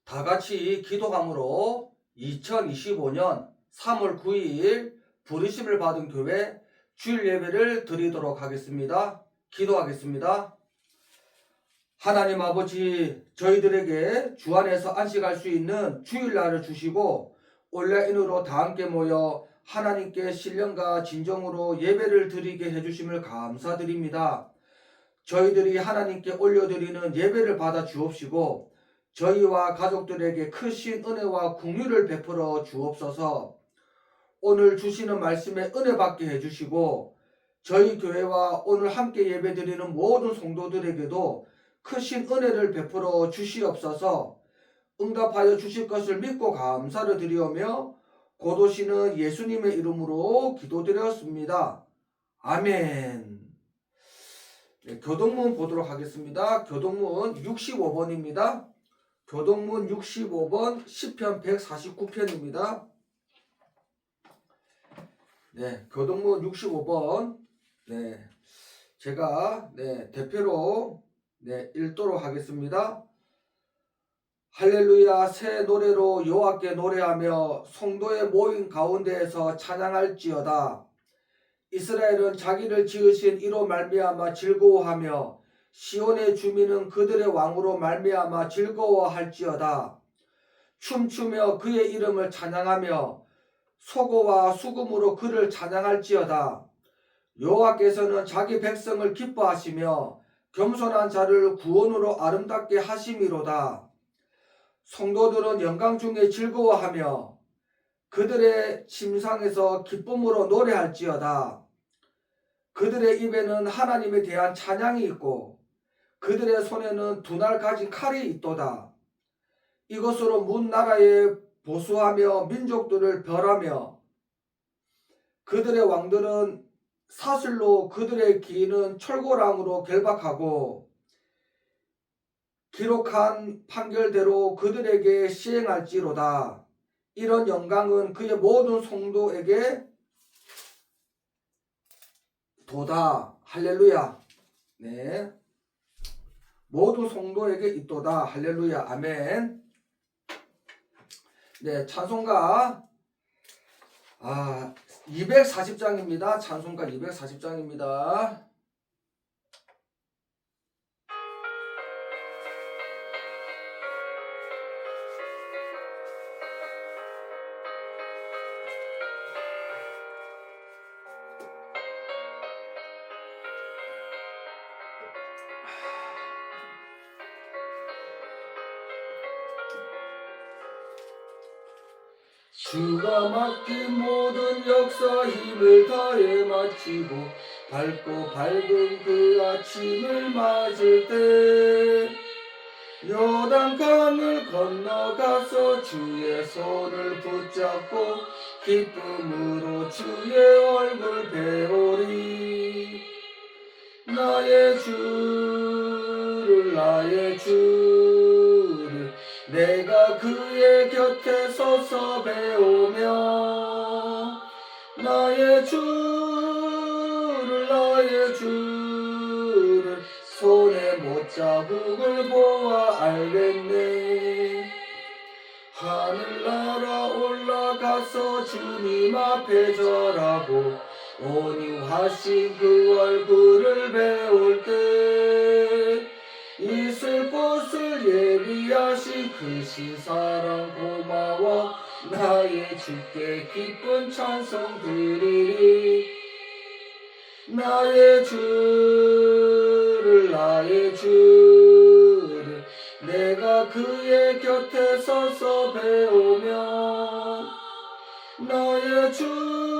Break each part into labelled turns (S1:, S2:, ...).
S1: 다 같이 기도함으로 2025년 3월 9일 부르심을 받은 교회 주일 예배를 드리도록 하겠습니다. 기도하겠습니다. 하나님 아버지, 저희들에게 주 안에서 안식할 수 있는 주일날을 주시고 온라인으로 다 함께 모여 하나님께 신령과 진정으로 예배를 드리게 해주심을 감사드립니다. 저희들이 하나님께 올려드리는 예배를 받아 주옵시고 저희와 가족들에게 크신 은혜와 긍휼을 베풀어 주옵소서. 오늘 주시는 말씀에 은혜 받게 해주시고 저희 교회와 오늘 함께 예배드리는 모든 성도들에게도 크신 은혜를 베풀어 주시옵소서. 응답하여 주실 것을 믿고 감사를 드리오며 곧 오시는 예수님의 이름으로 기도드렸습니다. 아멘. 네, 교동문 보도록 하겠습니다. 교동문 65번입니다. 교동문 65번 시편 149편입니다. 네, 교동문 65번. 네, 제가 대표로 읽도록 하겠습니다. 할렐루야, 새 노래로 여호와께 노래하며 성도의 모임 가운데에서 찬양할지어다. 이스라엘은 자기를 지으신 이로 말미암아 즐거워하며 시온의 주민은 그들의 왕으로 말미암아 즐거워할지어다. 춤추며 그의 이름을 찬양하며 소고와 수금으로 그를 찬양할지어다. 여호와께서는 자기 백성을 기뻐하시며 겸손한 자를 구원으로 아름답게 하심이로다. 성도들은 영광 중에 즐거워하며 그들의 침상에서 기쁨으로 노래할지어다. 그들의 입에는 하나님에 대한 찬양이 있고 그들의 손에는 두 날 가진 칼이 있도다. 이것으로 문 나라에 보수하며 민족들을 벌하며 그들의 왕들은 사슬로 그들의 기인은 철고랑으로 결박하고 기록한 판결대로 그들에게 시행할지로다. 이런 영광은 그의 모든 성도에게 도다. 할렐루야. 네, 모든 성도에게 있도다. 할렐루야. 아멘. 네, 찬송가 240장입니다. 찬송가 240장입니다. 주가 맡긴 모든 역사 힘을 다해 마치고 밝고 밝은 그 아침을 맞을 때 요단강을 건너가서 주의 손을 붙잡고 기쁨으로 주의 얼굴 배우리. 나의 주를 내가 그의 곁에 서서 배우며 나의 주를 손에 못자국을 보아 알겠네. 하늘나라 올라가서 주님 앞에 절하고 온유하신 그 얼굴을 배울 때 있을 곳을 예비하신 크신 사랑 고마워 나의 주께 기쁜 찬송 드리리. 나의 주를 내가 그의 곁에 서서 배우며 나의 주를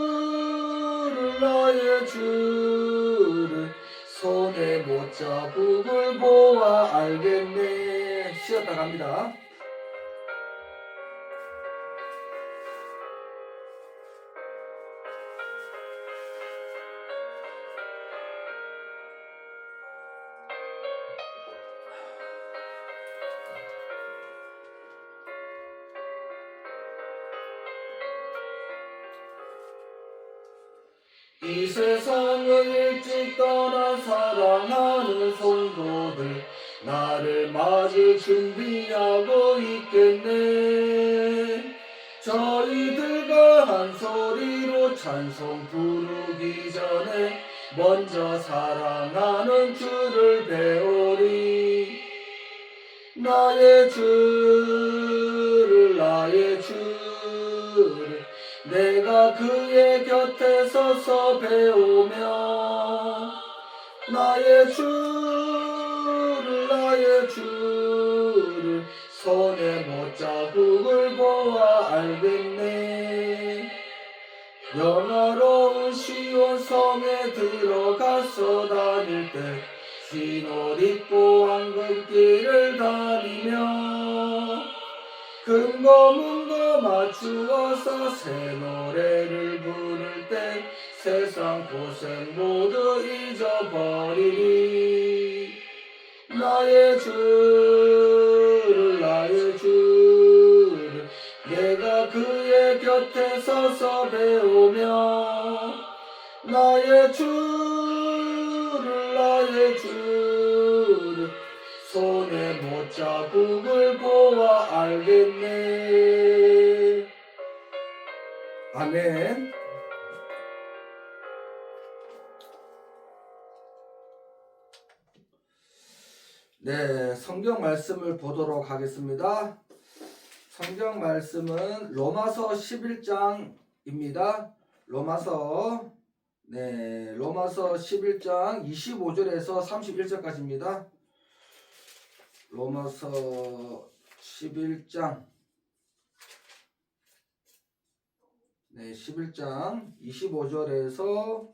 S1: 손에 못자국을 보아 알겠네. 쉬었다 갑니다. 이 세상을 일찍 떠나 사랑하는 성도들 나를 맞아 맞을 준비하고 있겠네. 저희들과 한 소리로 찬송 부르기 전에 먼저 사랑하는 주를 배우리. 나의 주를 내가 그의 곁에 서서 배우며 나의 주를 손에 못자국을 보아 알겠네. 영화로운 시온 성에 들어가서 다닐 때 흰 옷 입고 황금길을 다니며 금고문고 맞추어서 새 노래를 부를 때 세상 고생 모두 잊어버리니 나의 주를 내가 그의 곁에 서서 배우며 나의 주를 손에 못자국을 보아 알겠네. 아멘. 네, 성경 말씀을 보도록 하겠습니다. 성경 말씀은 로마서 11장입니다. 로마서 11장 25절에서 31절까지입니다. 로마서 11장 11장 25절에서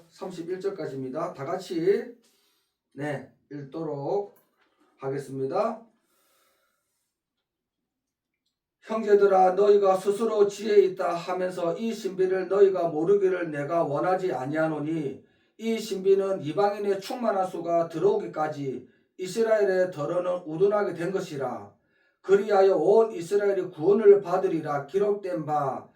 S1: 31절까지입니다. 다 같이 읽도록 하겠습니다. 형제들아, 너희가 스스로 지혜 있다 하면서 이 신비를 너희가 모르기를 내가 원하지 아니하노니, 이 신비는 이방인의 충만한 수가 들어오기까지 이스라엘의 더러는 우둔하게 된 것이라. 그리하여 온 이스라엘이 구원을 받으리라 기록된 바,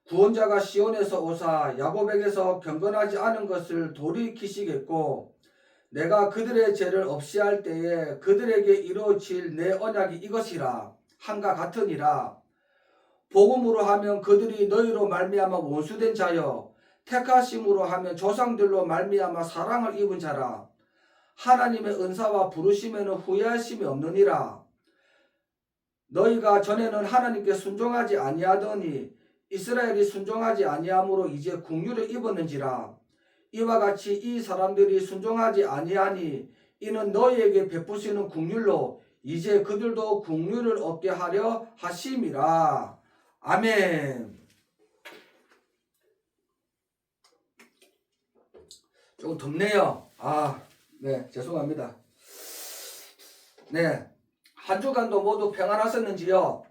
S1: 구원자가 시온에서 오사 야곱에게서 경건하지 않은 것을 돌이키시겠고, 내가 그들의 죄를 없이 할 때에 그들에게 이루어질 내 언약이 이것이라 한가 같으니라. 복음으로 하면 그들이 너희로 말미암아 원수된 자여, 택하심으로 하면 조상들로 말미암아 사랑을 입은 자라. 하나님의 은사와 부르심에는 후회하심이 없느니라. 너희가 전에는 하나님께 순종하지 아니하더니 이스라엘이 순종하지 아니함으로 이제 긍휼을 입었는지라. 이와 같이 이 사람들이 순종하지 아니하니 이는 너희에게 베푸시는 긍휼로 이제 그들도 긍휼을 얻게 하려 하심이라. 아멘. 조금 덥네요. 죄송합니다. 한 주간도 모두 평안하셨는지요?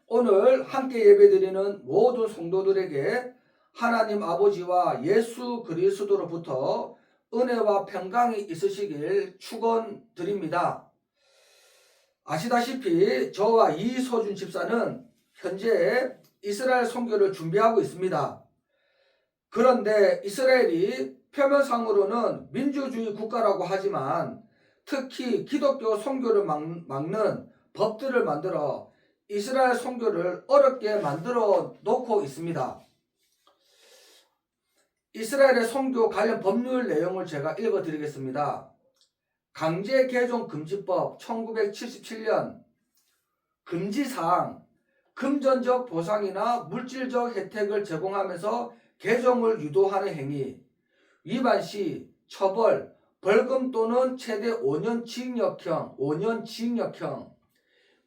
S1: 오늘 함께 예배드리는 모든 성도들에게 하나님 아버지와 예수 그리스도로부터 은혜와 평강이 있으시길 축원드립니다. 아시다시피 저와 이소준 집사는 현재 이스라엘 선교를 준비하고 있습니다. 그런데 이스라엘이 표면상으로는 민주주의 국가라고 하지만 특히 기독교 선교를 막는 법들을 만들어 이스라엘 선교를 어렵게 만들어 놓고 있습니다. 이스라엘의 선교 관련 법률 내용을 제가 읽어 드리겠습니다. 강제개종금지법 1977년 금지사항, 금전적 보상이나 물질적 혜택을 제공하면서 개종을 유도하는 행위, 위반 시 처벌, 벌금 또는 최대 5년 징역형,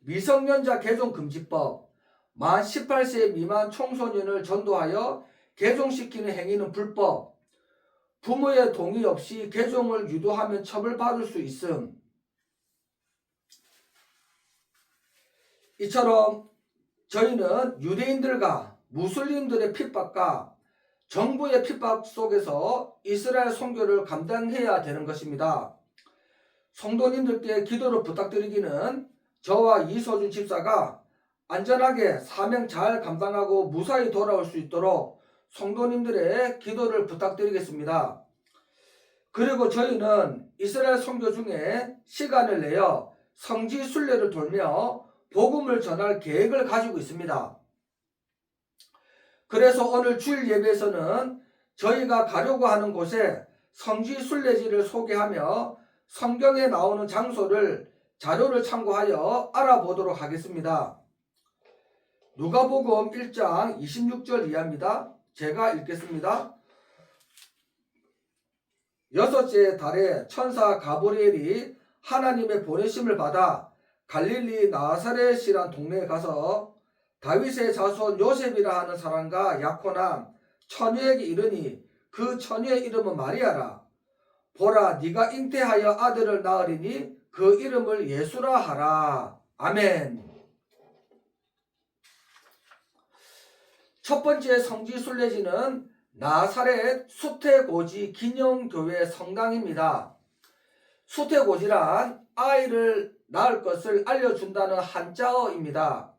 S1: 미성년자 개종금지법, 만 18세 미만 청소년을 전도하여 개종시키는 행위는 불법, 부모의 동의 없이 개종을 유도하면 처벌받을 수 있음. 이처럼 저희는 유대인들과 무슬림들의 핍박과 정부의 핍박 속에서 이스라엘 선교를 감당해야 되는 것입니다. 성도님들께 기도를 부탁드리기는 저와 이소준 집사가 안전하게 사명 잘 감당하고 무사히 돌아올 수 있도록 성도님들의 기도를 부탁드리겠습니다. 그리고 저희는 이스라엘 선교 중에 시간을 내어 성지 순례를 돌며 복음을 전할 계획을 가지고 있습니다. 그래서 오늘 주일 예배에서는 저희가 가려고 하는 곳에 성지 순례지를 소개하며 성경에 나오는 장소를 자료를 참고하여 알아보도록 하겠습니다. 누가복음 1장 26절 이하입니다. 제가 읽겠습니다. 여섯째 달에 천사 가브리엘이 하나님의 보내심을 받아 갈릴리 나사렛이란 동네에 가서 다윗의 자손 요셉이라 하는 사람과 약혼한 처녀에게 이르니 그 처녀의 이름은 마리아라. 보라, 네가 잉태하여 아들을 낳으리니 그 이름을 예수라 하라. 아멘. 첫 번째 성지 순례지는 나사렛 수태고지 기념교회 성당입니다. 수태고지란 아이를 낳을 것을 알려준다는 한자어입니다.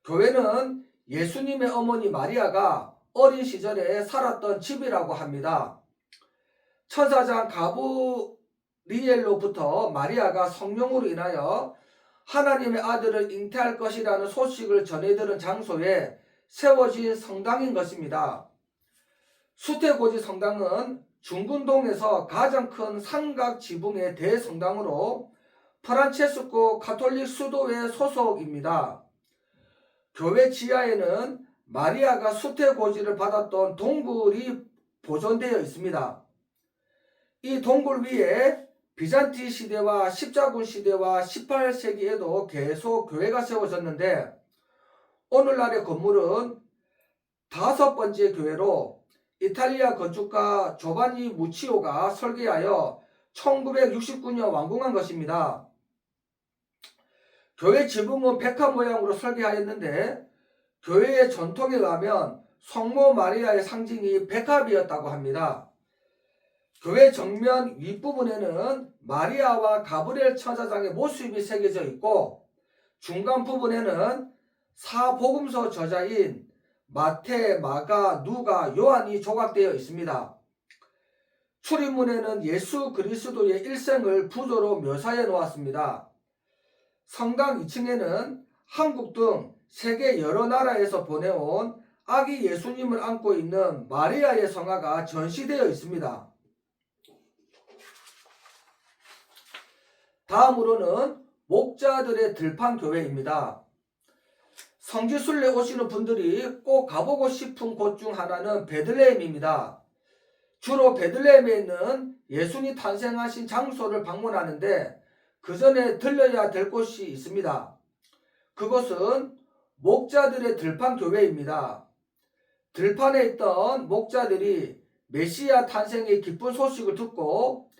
S1: 교회는 예수님의 어머니 마리아가 어린 시절에 살았던 집이라고 합니다. 천사장 가브리엘로부터 마리아가 성령으로 인하여 하나님의 아들을 잉태할 것이라는 소식을 전해들은 장소에 세워진 성당인 것입니다. 수태고지 성당은 중군동에서 가장 큰 삼각 지붕의 대성당으로 프란체스코 가톨릭 수도회 소속입니다. 교회 지하에는 마리아가 수태고지를 받았던 동굴이 보존되어 있습니다. 이 동굴 위에 비잔티 시대와 십자군 시대와 18세기에도 계속 교회가 세워졌는데 오늘날의 건물은 5번째 교회로 이탈리아 건축가 조반니 무치오가 설계하여 1969년 완공한 것입니다. 교회 지붕은 백화 모양으로 설계하였는데 교회의 전통에 의하면 성모 마리아의 상징이 백합이었다고 합니다. 교회 정면 윗부분에는 마리아와 가브리엘 천사장의 모습이 새겨져 있고 중간 부분에는 사복음서 저자인 마태, 마가, 누가, 요한이 조각되어 있습니다. 출입문에는 예수 그리스도의 일생을 부조로 묘사해 놓았습니다. 성당 2층에는 한국 등 세계 여러 나라에서 보내온 아기 예수님을 안고 있는 마리아의 성화가 전시되어 있습니다. 다음으로는 목자들의 들판교회입니다. 성지순례 오시는 분들이 꼭 가보고 싶은 곳 중 하나는 베들레헴입니다. 주로 베들레헴에 있는 예수님 탄생하신 장소를 방문하는데 그 전에 들려야 될 곳이 있습니다. 그곳은 목자들의 들판교회입니다. 들판에 있던 목자들이 메시아 탄생의 기쁜 소식을 듣고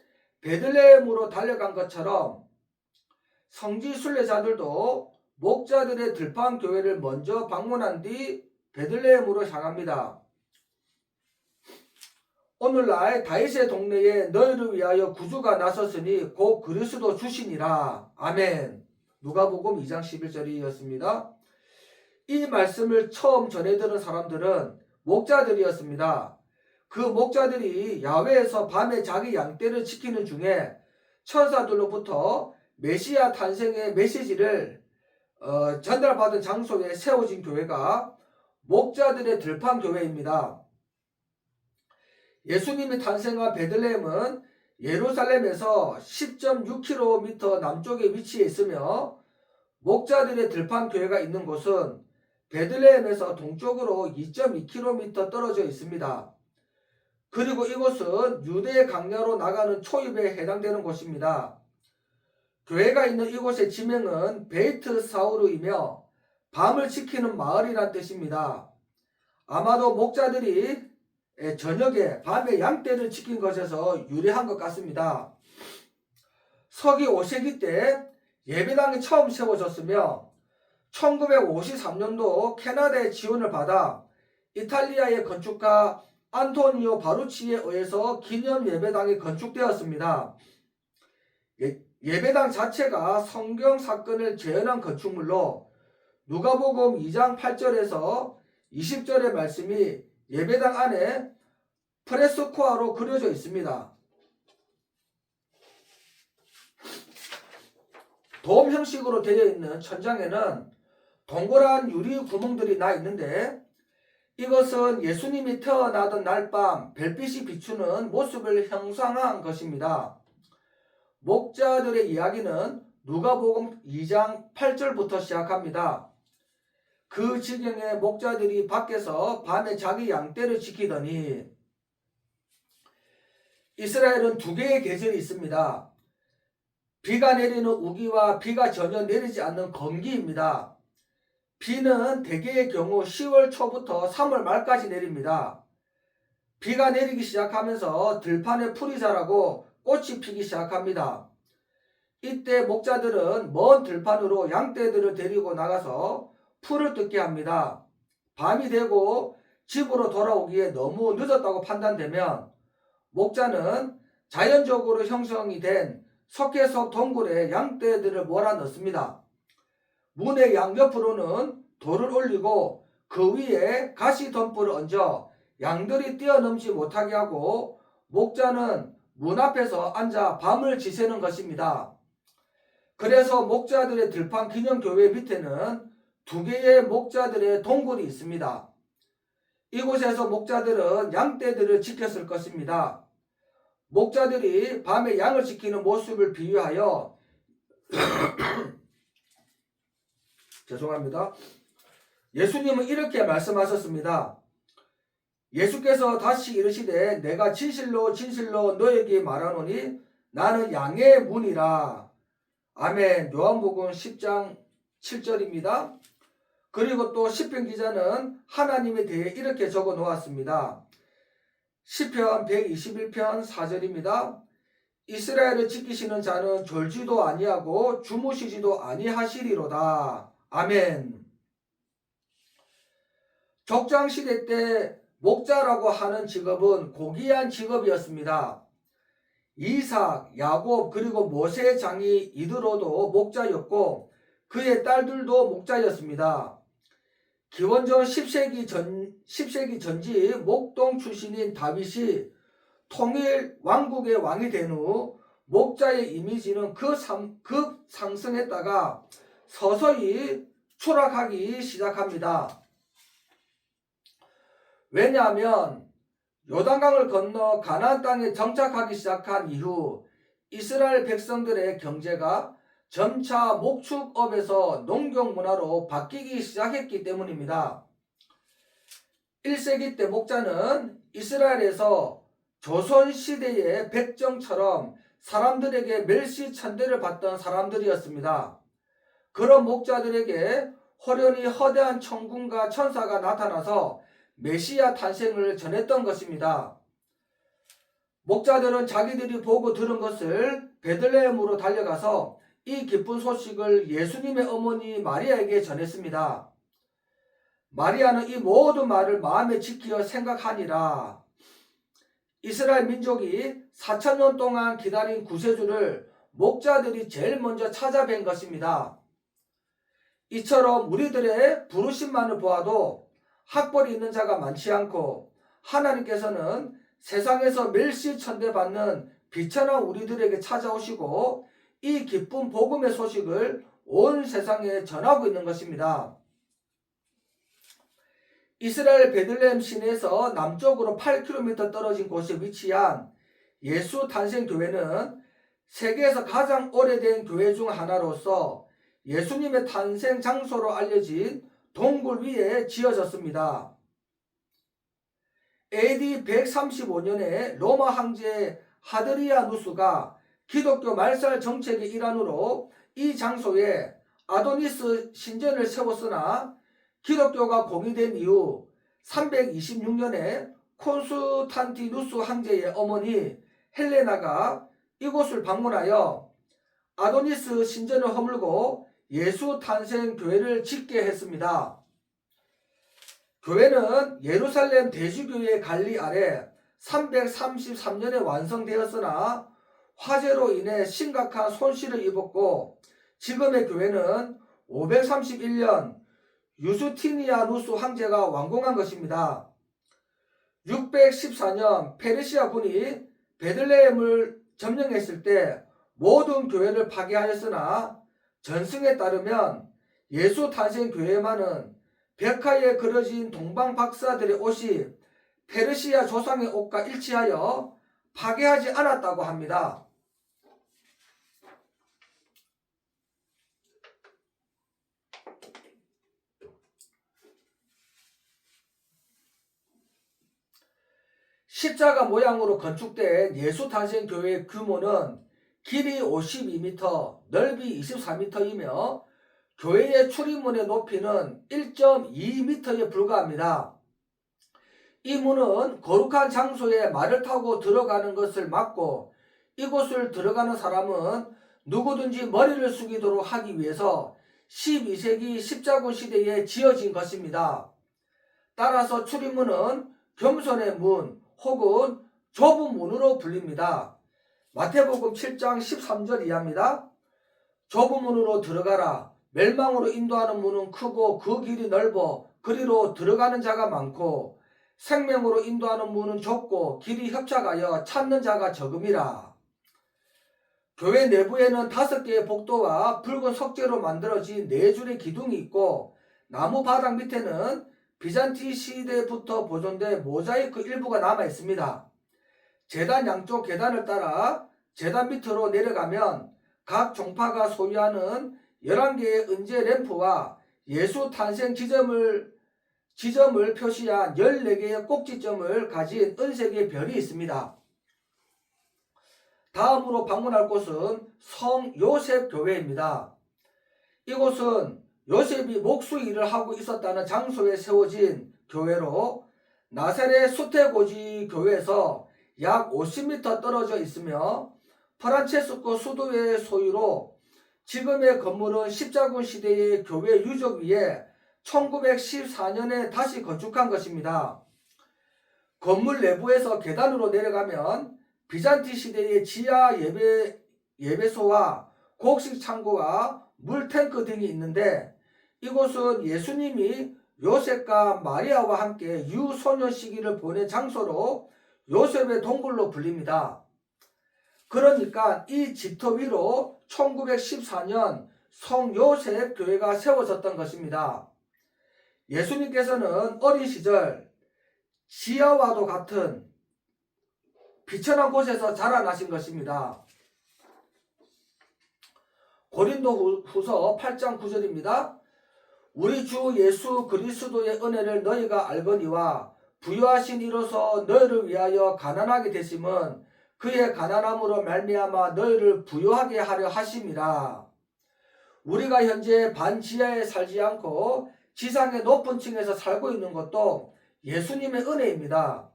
S1: 베들레헴으로 달려간 것처럼 성지 순례자들도 목자들의 들판 교회를 먼저 방문한 뒤 베들레헴으로 향합니다. 오늘날 다윗의 동네에 너희를 위하여 구주가 나섰으니 곧 그리스도 주시니라. 아멘. 누가복음 2장 11절이었습니다. 이 말씀을 처음 전해들은 사람들은 목자들이었습니다. 그 목자들이 야외에서 밤에 자기 양떼를 지키는 중에 천사들로부터 메시아 탄생의 메시지를 전달받은 장소에 세워진 교회가 목자들의 들판 교회입니다. 예수님이 탄생한 베들레헴은 예루살렘에서 10.6km 남쪽에 위치해 있으며 목자들의 들판 교회가 있는 곳은 베들레헴에서 동쪽으로 2.2km 떨어져 있습니다. 그리고 이곳은 유대 강야로 나가는 초입에 해당되는 곳입니다. 교회가 있는 이곳의 지명은 베이트 사우르이며 밤을 지키는 마을이란 뜻입니다. 아마도 목자들이 저녁에 밤에 양떼를 지킨 것에서 유래한 것 같습니다. 서기 5세기 때 예배당이 처음 세워졌으며 1953년도 캐나다의 지원을 받아 이탈리아의 건축가 안토니오 바루치에 의해서 기념 예배당이 건축되었습니다. 예배당 자체가 성경 사건을 재현한 건축물로 누가복음 2장 8절에서 20절의 말씀이 예배당 안에 프레스코아로 그려져 있습니다. 돔 형식으로 되어 있는 천장에는 동그란 유리 구멍들이 나 있는데 이것은 예수님이 태어나던 날 밤 별빛이 비추는 모습을 형상화한 것입니다. 목자들의 이야기는 누가복음 2장 8절부터 시작합니다. 그 지경에 목자들이 밖에서 밤에 자기 양떼를 지키더니, 이스라엘은 두 개의 계절이 있습니다. 비가 내리는 우기와 비가 전혀 내리지 않는 건기입니다. 비는 대개의 경우 10월 초부터 3월 말까지 내립니다. 비가 내리기 시작하면서 들판에 풀이 자라고 꽃이 피기 시작합니다. 이때 목자들은 먼 들판으로 양떼들을 데리고 나가서 풀을 뜯게 합니다. 밤이 되고 집으로 돌아오기에 너무 늦었다고 판단되면 목자는 자연적으로 형성이 된 석회석 동굴에 양떼들을 몰아넣습니다. 문의 양옆으로는 돌을 올리고 그 위에 가시덤불을 얹어 양들이 뛰어넘지 못하게 하고 목자는 문 앞에서 앉아 밤을 지새는 것입니다. 그래서 목자들의 들판 기념교회 밑에는 두 개의 목자들의 동굴이 있습니다. 이곳에서 목자들은 양떼들을 지켰을 것입니다. 목자들이 밤에 양을 지키는 모습을 비유하여 죄송합니다. 예수님은 이렇게 말씀하셨습니다. 예수께서 다시 이르시되 내가 진실로 진실로 너에게 말하노니 나는 양의 문이라. 아멘. 요한복음 10장 7절입니다. 그리고 또 시편 기자는 하나님에 대해 이렇게 적어 놓았습니다. 시편 121편 4절입니다. 이스라엘을 지키시는 자는 졸지도 아니하고 주무시지도 아니하시리로다. 아멘. 족장시대 때 목자라고 하는 직업은 고귀한 직업이었습니다. 이삭, 야곱 그리고 모세의 장이 이드로도 목자였고 그의 딸들도 목자였습니다. 기원전 10세기 전지 목동 출신인 다윗이 통일 왕국의 왕이 된 후 목자의 이미지는 급 상승했다가 서서히 추락하기 시작합니다. 왜냐하면 요단강을 건너 가나안 땅에 정착하기 시작한 이후 이스라엘 백성들의 경제가 점차 목축업에서 농경 문화로 바뀌기 시작했기 때문입니다. 1세기 때 목자는 이스라엘에서 조선시대의 백정처럼 사람들에게 멸시천대를 받던 사람들이었습니다. 그런 목자들에게 호련히 허대한 천군과 천사가 나타나서 메시아 탄생을 전했던 것입니다. 목자들은 자기들이 보고 들은 것을 베들레헴으로 달려가서 이 기쁜 소식을 예수님의 어머니 마리아에게 전했습니다. 마리아는 이 모든 말을 마음에 지키어 생각하니라. 이스라엘 민족이 4,000년 동안 기다린 구세주를 목자들이 제일 먼저 찾아뵌 것입니다. 이처럼 우리들의 부르심만을 보아도 학벌이 있는 자가 많지 않고 하나님께서는 세상에서 멸시천대받는 비천한 우리들에게 찾아오시고 이 기쁜 복음의 소식을 온 세상에 전하고 있는 것입니다. 이스라엘 베들레헴 시내에서 남쪽으로 8km 떨어진 곳에 위치한 예수 탄생교회는 세계에서 가장 오래된 교회 중 하나로서 예수님의 탄생 장소로 알려진 동굴 위에 지어졌습니다. AD 135년에 로마 황제 하드리아누스가 기독교 말살 정책의 일환으로 이 장소에 아도니스 신전을 세웠으나 기독교가 공의된 이후 326년에 콘스탄티누스 황제의 어머니 헬레나가 이곳을 방문하여 아도니스 신전을 허물고 예수 탄생 교회를 짓게 했습니다. 교회는 예루살렘 대주교의 관리 아래 333년에 완성되었으나 화재로 인해 심각한 손실을 입었고 지금의 교회는 531년 유스티니아누스 황제가 완공한 것입니다. 614년 페르시아군이 베들레헴을 점령했을 때 모든 교회를 파괴하였으나 전승에 따르면 예수 탄생 교회만은 벽화에 그려진 동방 박사들의 옷이 페르시아 조상의 옷과 일치하여 파괴하지 않았다고 합니다. 십자가 모양으로 건축된 예수 탄생 교회의 규모는 길이 52m, 넓이 24m이며 교회의 출입문의 높이는 1.2m에 불과합니다. 이 문은 거룩한 장소에 말을 타고 들어가는 것을 막고 이곳을 들어가는 사람은 누구든지 머리를 숙이도록 하기 위해서 12세기 십자군 시대에 지어진 것입니다. 따라서 출입문은 겸손의 문 혹은 좁은 문으로 불립니다. 마태복음 7장 13절 이하입니다. 좁은 문으로 들어가라. 멸망으로 인도하는 문은 크고 그 길이 넓어 그리로 들어가는 자가 많고 생명으로 인도하는 문은 좁고 길이 협착하여 찾는 자가 적음이라. 교회 내부에는 5개의 복도와 붉은 석재로 만들어진 4줄의 기둥이 있고 나무 바닥 밑에는 비잔티 시대부터 보존된 모자이크 일부가 남아 있습니다. 제단 양쪽 계단을 따라 제단 밑으로 내려가면 각 종파가 소유하는 11개의 은재 램프와 예수 탄생 지점을 표시한 14개의 꼭지점을 가진 은색의 별이 있습니다. 다음으로 방문할 곳은 성 요셉 교회입니다. 이곳은 요셉이 목수 일을 하고 있었다는 장소에 세워진 교회로 나사렛 수태고지 교회에서 약 50m 떨어져 있으며 프란체스코 수도의 소유로 지금의 건물은 십자군 시대의 교회 유적 위에 1914년에 다시 건축한 것입니다. 건물 내부에서 계단으로 내려가면 비잔티 시대의 지하 예배소와 곡식 창고와 물탱크 등이 있는데 이곳은 예수님이 요셉과 마리아와 함께 유소년 시기를 보낸 장소로 요셉의 동굴로 불립니다. 그러니까 이 집터 위로 1914년 성 요셉 교회가 세워졌던 것입니다. 예수님께서는 어린 시절 지하와도 같은 비천한 곳에서 자라나신 것입니다. 고린도 후서 8장 9절입니다. 우리 주 예수 그리스도의 은혜를 너희가 알거니와 부유하신 이로서 너희를 위하여 가난하게 되심은 그의 가난함으로 말미암아 너희를 부유하게 하려 하심이라. 우리가 현재 반지하에 살지 않고 지상의 높은 층에서 살고 있는 것도 예수님의 은혜입니다.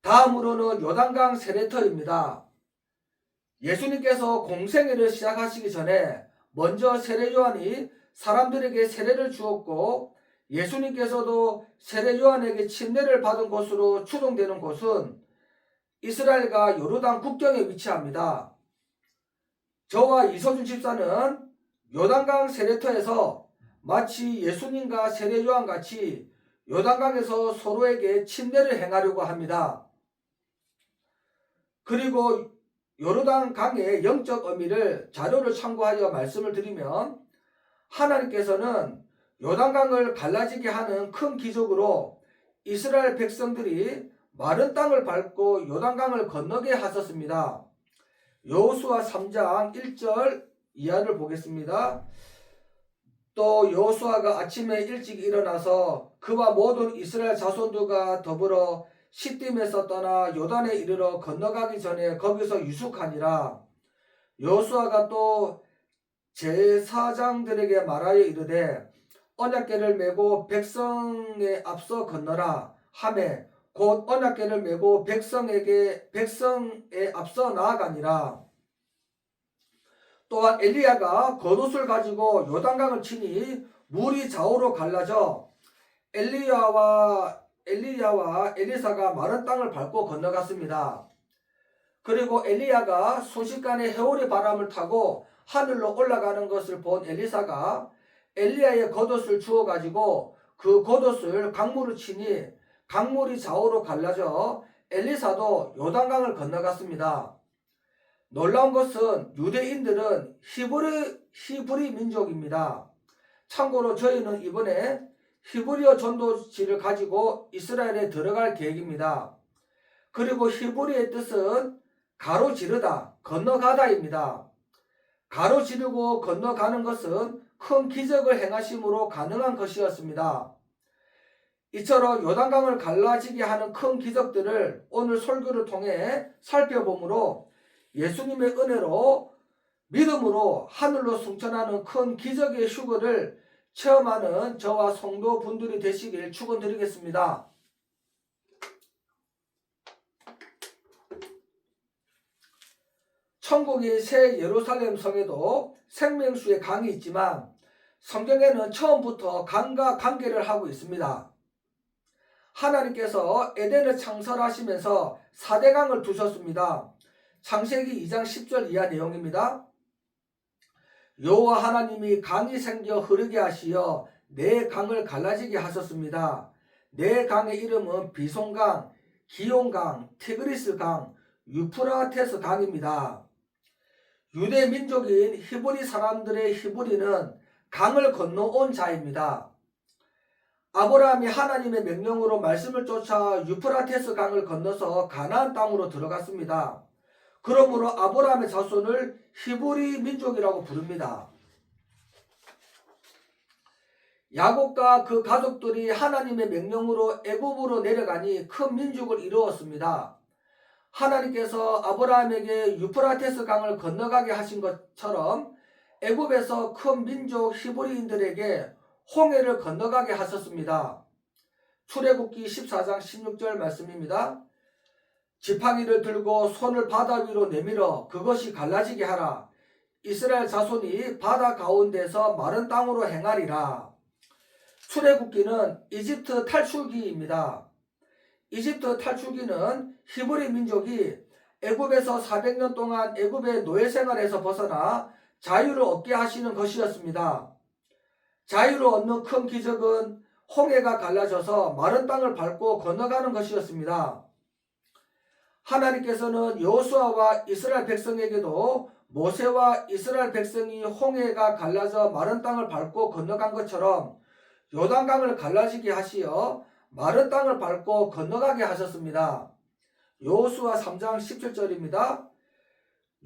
S1: 다음으로는 요단강 세례터입니다. 예수님께서 공생애를 시작하시기 전에 먼저 세례 요한이 사람들에게 세례를 주었고 예수님께서도 세례 요한에게 침례를 받은 곳으로 추정되는 곳은 이스라엘과 요르단 국경에 위치합니다. 저와 이소준 집사는 요단강 세례터에서 마치 예수님과 세례 요한 같이 요단강에서 서로에게 침례를 행하려고 합니다. 그리고 요르단 강의 영적 의미를 자료를 참고하여 말씀을 드리면 하나님께서는 요단강을 갈라지게 하는 큰 기적으로 이스라엘 백성들이 마른 땅을 밟고 요단강을 건너게 하셨습니다. 여호수아 3장 1절 이하를 보겠습니다. 또 여호수아가 아침에 일찍 일어나서 그와 모든 이스라엘 자손들과 더불어 시딤에서 떠나 요단에 이르러 건너가기 전에 거기서 유숙하니라. 여호수아가 또 제사장들에게 말하여 이르되 언약궤를 메고 백성에 앞서 건너라 하매 곧 언약궤를 메고 백성에 앞서 나아가니라. 또한 엘리야가 겉옷을 가지고 요단강을 치니 물이 좌우로 갈라져 엘리야와 엘리사가 마른 땅을 밟고 건너갔습니다. 그리고 엘리야가 순식간에 해오리 바람을 타고 하늘로 올라가는 것을 본 엘리사가 엘리야의 겉옷을 주워 가지고 그 겉옷을 강물을 치니 강물이 좌우로 갈라져 엘리사도 요단강을 건너갔습니다. 놀라운 것은 유대인들은 히브리 민족입니다. 참고로 저희는 이번에 히브리어 전도지를 가지고 이스라엘에 들어갈 계획입니다. 그리고 히브리의 뜻은 가로지르다, 건너가다입니다. 가로지르고 건너가는 것은 큰 기적을 행하심으로 가능한 것이었습니다. 이처럼 요단강을 갈라지게 하는 큰 기적들을 오늘 설교를 통해 살펴보므로 예수님의 은혜로 믿음으로 하늘로 승천하는 큰 기적의 휴거를 체험하는 저와 성도분들이 되시길 축원드리겠습니다. 천국의 새 예루살렘 성에도 생명수의 강이 있지만 성경에는 처음부터 강과 관계를 하고 있습니다. 하나님께서 에덴을 창설하시면서 4대 강을 두셨습니다. 창세기 2장 10절 이하 내용입니다. 여호와 하나님이 강이 생겨 흐르게 하시어 네 강을 갈라지게 하셨습니다. 네 강의 이름은 비손강, 기온강, 티그리스강, 유프라테스 강입니다. 유대 민족인 히브리 사람들의 히브리는 강을 건너온 자입니다. 아브라함이 하나님의 명령으로 말씀을 쫓아 유프라테스 강을 건너서 가나안 땅으로 들어갔습니다. 그러므로 아브라함의 자손을 히브리 민족이라고 부릅니다. 야곱과 그 가족들이 하나님의 명령으로 애굽으로 내려가니 큰 민족을 이루었습니다. 하나님께서 아브라함에게 유프라테스 강을 건너가게 하신 것처럼 애굽에서 큰 민족 히브리인들에게 홍해를 건너가게 하셨습니다. 출애굽기 14장 16절 말씀입니다. 지팡이를 들고 손을 바다 위로 내밀어 그것이 갈라지게 하라. 이스라엘 자손이 바다 가운데서 마른 땅으로 행하리라. 출애굽기는 이집트 탈출기입니다. 이집트 탈출기는 히브리 민족이 애굽에서 400년 동안 애굽의 노예 생활에서 벗어나 자유를 얻게 하시는 것이었습니다. 자유를 얻는 큰 기적은 홍해가 갈라져서 마른 땅을 밟고 건너가는 것이었습니다. 하나님께서는 여호수아와 이스라엘 백성에게도 모세와 이스라엘 백성이 홍해가 갈라져 마른 땅을 밟고 건너간 것처럼 요단강을 갈라지게 하시어 마른 땅을 밟고 건너가게 하셨습니다. 여호수아 3장 17절입니다.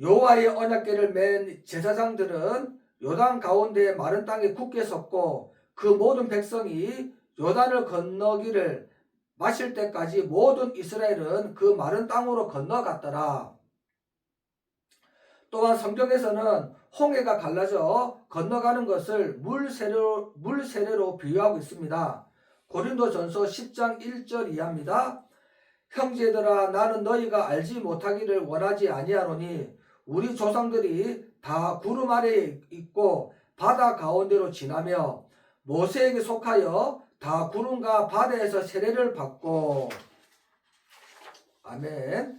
S1: 여호와의 언약궤를 맨 제사장들은 요단 가운데 마른 땅에 굳게 섰고 그 모든 백성이 요단을 건너기를 마실 때까지 모든 이스라엘은 그 마른 땅으로 건너갔더라. 또한 성경에서는 홍해가 갈라져 건너가는 것을 물 세례로 비유하고 있습니다. 고린도전서 10장 1절 이하입니다. 형제들아 나는 너희가 알지 못하기를 원하지 아니하노니 우리 조상들이 다 구름 아래에 있고 바다 가운데로 지나며 모세에게 속하여 다 구름과 바다에서 세례를 받고. 아멘.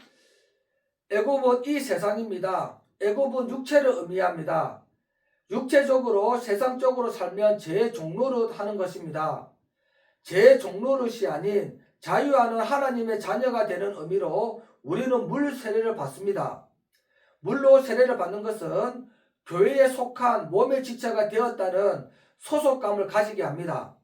S1: 애굽은 이 세상입니다. 애굽은 육체를 의미합니다. 육체적으로 세상적으로 살면 죄의 종노릇 하는 것입니다. 죄의 종노릇이 아닌 자유하는 하나님의 자녀가 되는 의미로 우리는 물 세례를 받습니다. 물로 세례를 받는 것은 교회에 속한 몸의 지체가 되었다는 소속감을 가지게 합니다.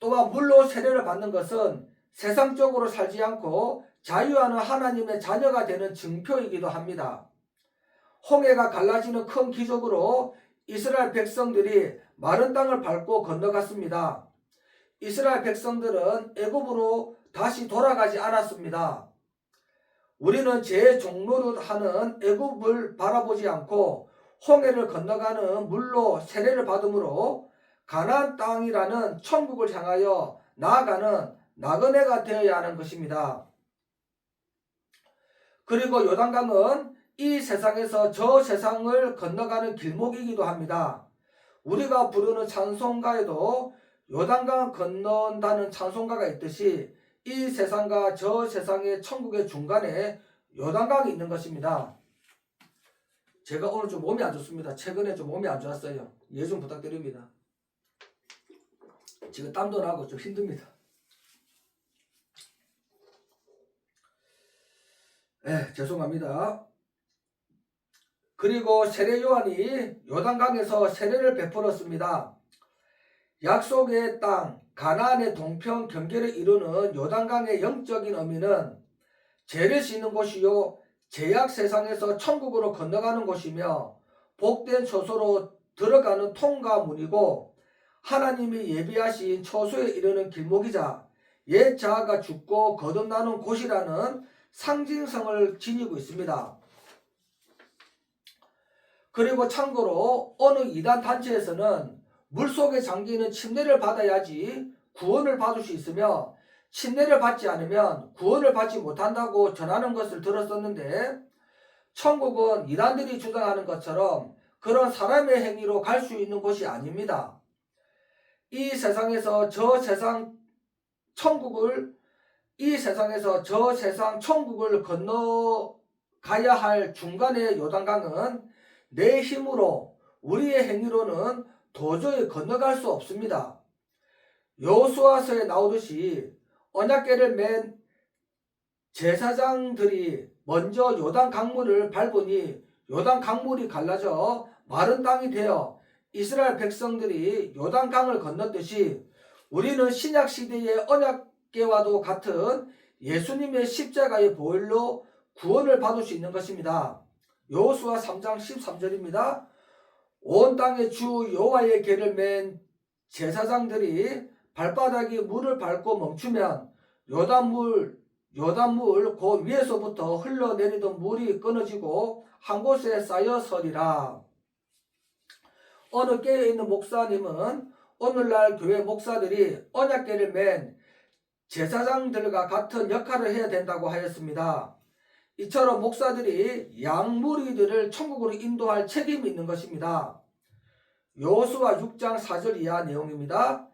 S1: 또한 물로 세례를 받는 것은 세상적으로 살지 않고 자유하는 하나님의 자녀가 되는 증표이기도 합니다. 홍해가 갈라지는 큰 기적으로 이스라엘 백성들이 마른 땅을 밟고 건너갔습니다. 이스라엘 백성들은 애굽으로 다시 돌아가지 않았습니다. 우리는 죄의 종노릇하는 애굽을 바라보지 않고 홍해를 건너가는 물로 세례를 받음으로 가나안 땅이라는 천국을 향하여 나아가는 나그네가 되어야 하는 것입니다. 그리고 요단강은 이 세상에서 저 세상을 건너가는 길목이기도 합니다. 우리가 부르는 찬송가에도 요단강 건넌다는 찬송가가 있듯이 이 세상과 저 세상의 천국의 중간에 요단강이 있는 것입니다. 제가 오늘 좀 몸이 안 좋습니다. 최근에 좀 몸이 안 좋았어요. 이해 좀 부탁드립니다. 지금 땀도 나고 좀 힘듭니다. 죄송합니다. 그리고 세례 요한이 요단강에서 세례를 베풀었습니다. 약속의 땅 가나안의 동편 경계를 이루는 요단강의 영적인 의미는 죄를 씻는 곳이요 죄악 세상에서 천국으로 건너가는 곳이며 복된 처소로 들어가는 통과문이고 하나님이 예비하신 처소에 이르는 길목이자 옛 자아가 죽고 거듭나는 곳이라는 상징성을 지니고 있습니다. 그리고 참고로 어느 이단 단체에서는 물속에 잠기는 침례를 받아야지 구원을 받을 수 있으며 침례를 받지 않으면 구원을 받지 못한다고 전하는 것을 들었었는데, 천국은 이단들이 주장하는 것처럼 그런 사람의 행위로 갈 수 있는 곳이 아닙니다. 이 세상에서 저 세상 천국을 건너가야 할 중간의 요단강은 내 힘으로 우리의 행위로는 도저히 건너갈 수 없습니다. 여호수아서에 나오듯이 언약궤를 맨 제사장들이 먼저 요단 강물을 밟으니 요단 강물이 갈라져 마른 땅이 되어 이스라엘 백성들이 요단 강을 건넜듯이 우리는 신약 시대의 언약궤와도 같은 예수님의 십자가의 보혈로 구원을 받을 수 있는 것입니다. 여호수아 3장 13절입니다. 온 땅의 주 여호와의 궤를 맨 제사장들이 발바닥이 물을 밟고 멈추면 요단물 그 위에서부터 흘러내리던 물이 끊어지고 한 곳에 쌓여 서리라. 어느 궤에 있는 목사님은 오늘날 교회 목사들이 언약궤를 맨 제사장들과 같은 역할을 해야 된다고 하였습니다. 이처럼 목사들이 양무리들을 천국으로 인도할 책임이 있는 것입니다. 여호수아 6장 4절 이하 내용입니다.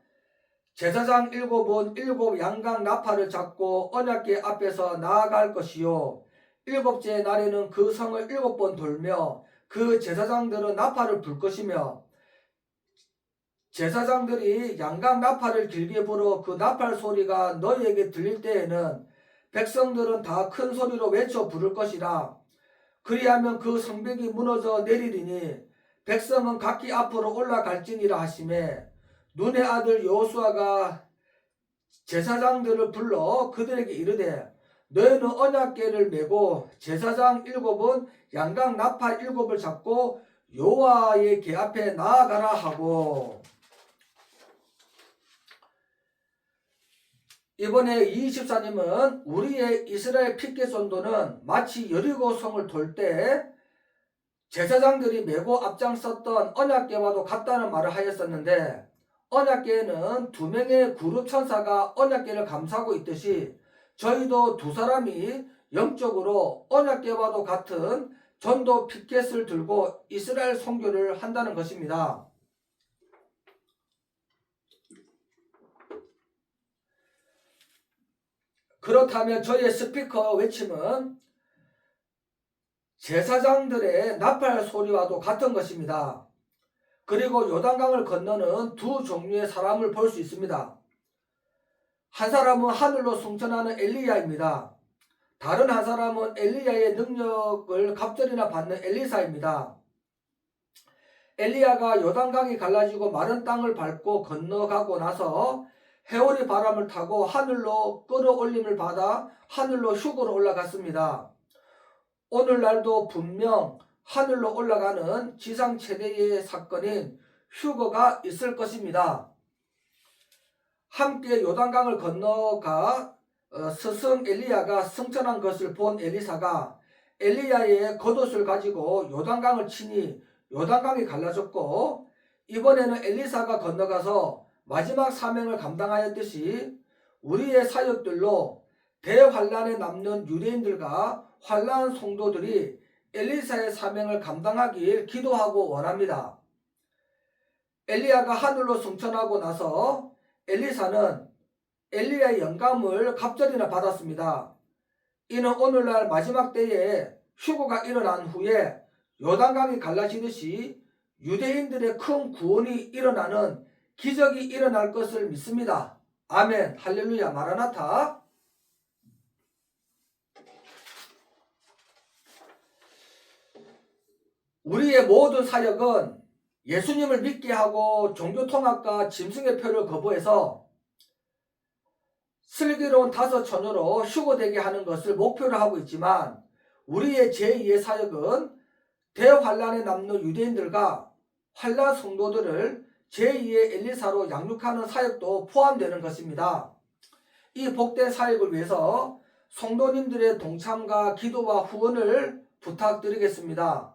S1: 제사장 7은 7 양강 나팔을 잡고 언약궤 앞에서 나아갈 것이요 7째 날에는 그 성을 7번 돌며 그 제사장들은 나팔을 불 것이며, 제사장들이 양강 나팔을 길게 불어 그 나팔 소리가 너희에게 들릴 때에는 백성들은 다 큰 소리로 외쳐 부를 것이라. 그리하면 그 성벽이 무너져 내리리니 백성은 각기 앞으로 올라갈지니라 하시매, 눈의 아들 여호수아가 제사장들을 불러 그들에게 이르되 너희는 언약궤를 메고 제사장 7은 양강 나팔 7을 잡고 여호와의 궤 앞에 나아가라 하고, 이번에 이 집사님은 우리의 이스라엘 핏개선도는 마치 여리고 성을 돌 때 제사장들이 메고 앞장섰던 언약궤와도 같다는 말을 하였었는데, 언약궤에는 2명의 그룹 천사가 언약궤를 감싸고 있듯이 저희도 2사람이 영적으로 언약궤와도 같은 전도 핏겟을 들고 이스라엘 선교를 한다는 것입니다. 그렇다면 저희의 스피커 외침은 제사장들의 나팔 소리와도 같은 것입니다. 그리고 요단강을 건너는 2 종류의 사람을 볼 수 있습니다. 한 사람은 하늘로 승천하는 엘리야입니다. 다른 한 사람은 엘리야의 능력을 갑절이나 받는 엘리사입니다. 엘리야가 요단강이 갈라지고 마른 땅을 밟고 건너가고 나서 해오리 바람을 타고 하늘로 끌어올림을 받아 하늘로 휴거로 올라갔습니다. 오늘날도 분명 하늘로 올라가는 지상 최대의 사건인 휴거가 있을 것입니다. 함께 요단강을 건너가 스승 엘리야가 승천한 것을 본 엘리사가 엘리야의 겉옷을 가지고 요단강을 치니 요단강이 갈라졌고, 이번에는 엘리사가 건너가서 마지막 사명을 감당하였듯이 우리의 사역들로 대환란에 남는 유대인들과 환란 성도들이 엘리사의 사명을 감당하길 기도하고 원합니다. 엘리야가 하늘로 승천하고 나서 엘리사는 엘리야의 영감을 갑절이나 받았습니다. 이는 오늘날 마지막 때에 휴거가 일어난 후에 요단강이 갈라지듯이 유대인들의 큰 구원이 일어나는 기적이 일어날 것을 믿습니다. 아멘. 할렐루야. 마라나타. 우리의 모든 사역은 예수님을 믿게 하고 종교통합과 짐승의 표를 거부해서 슬기로운 다섯 처녀로 휴거되게 하는 것을 목표로 하고 있지만, 우리의 제2의 사역은 대환란에 남는 유대인들과 환란 성도들을 제2의 엘리사로 양육하는 사역도 포함되는 것입니다. 이 복된 사역을 위해서 성도님들의 동참과 기도와 후원을 부탁드리겠습니다.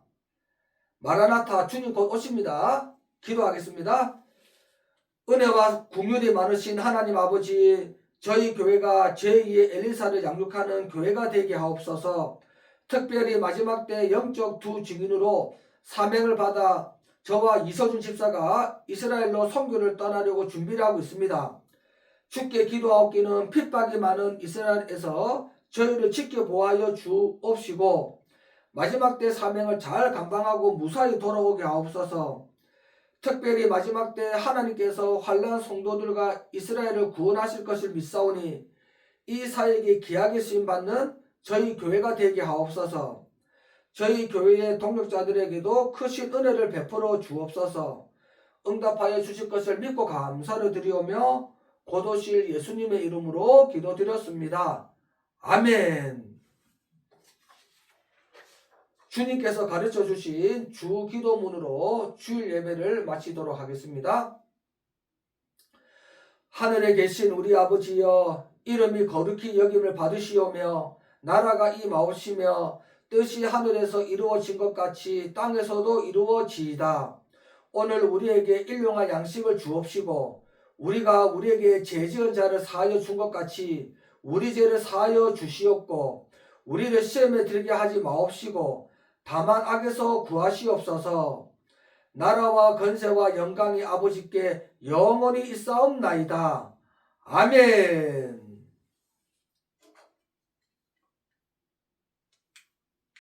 S1: 마라나타, 주님 곧 오십니다. 기도하겠습니다. 은혜와 긍휼이 많으신 하나님 아버지, 저희 교회가 제2의 엘리사를 양육하는 교회가 되게 하옵소서. 특별히 마지막 때 영적 두 증인으로 사명을 받아 저와 이서준 집사가 이스라엘로 선교를 떠나려고 준비를 하고 있습니다. 주께 기도하옵기는 핍박이 많은 이스라엘에서 저희를 지켜보아여 주옵시고, 마지막 때 사명을 잘 감당하고 무사히 돌아오게 하옵소서. 특별히 마지막 때 하나님께서 환난 성도들과 이스라엘을 구원하실 것을 믿사오니 이 사역에 귀하게 쓰임받는 저희 교회가 되게 하옵소서. 저희 교회의 동력자들에게도 크신 은혜를 베풀어 주옵소서. 응답하여 주실 것을 믿고 감사를 드리오며 곧 오실 예수님의 이름으로 기도드렸습니다. 아멘. 주님께서 가르쳐 주신 주 기도문으로 주일 예배를 마치도록 하겠습니다. 하늘에 계신 우리 아버지여, 이름이 거룩히 여김을 받으시오며 나라가 임하옵시며 뜻이 하늘에서 이루어진 것 같이 땅에서도 이루어지이다. 오늘 우리에게 일용할 양식을 주옵시고, 우리가 우리에게 죄지은 자를 사하여 준 것 같이 우리 죄를 사하여 주시옵고, 우리를 시험에 들게 하지 마옵시고 다만 악에서 구하시옵소서. 나라와 권세와 영광이 아버지께 영원히 있사옵나이다. 아멘.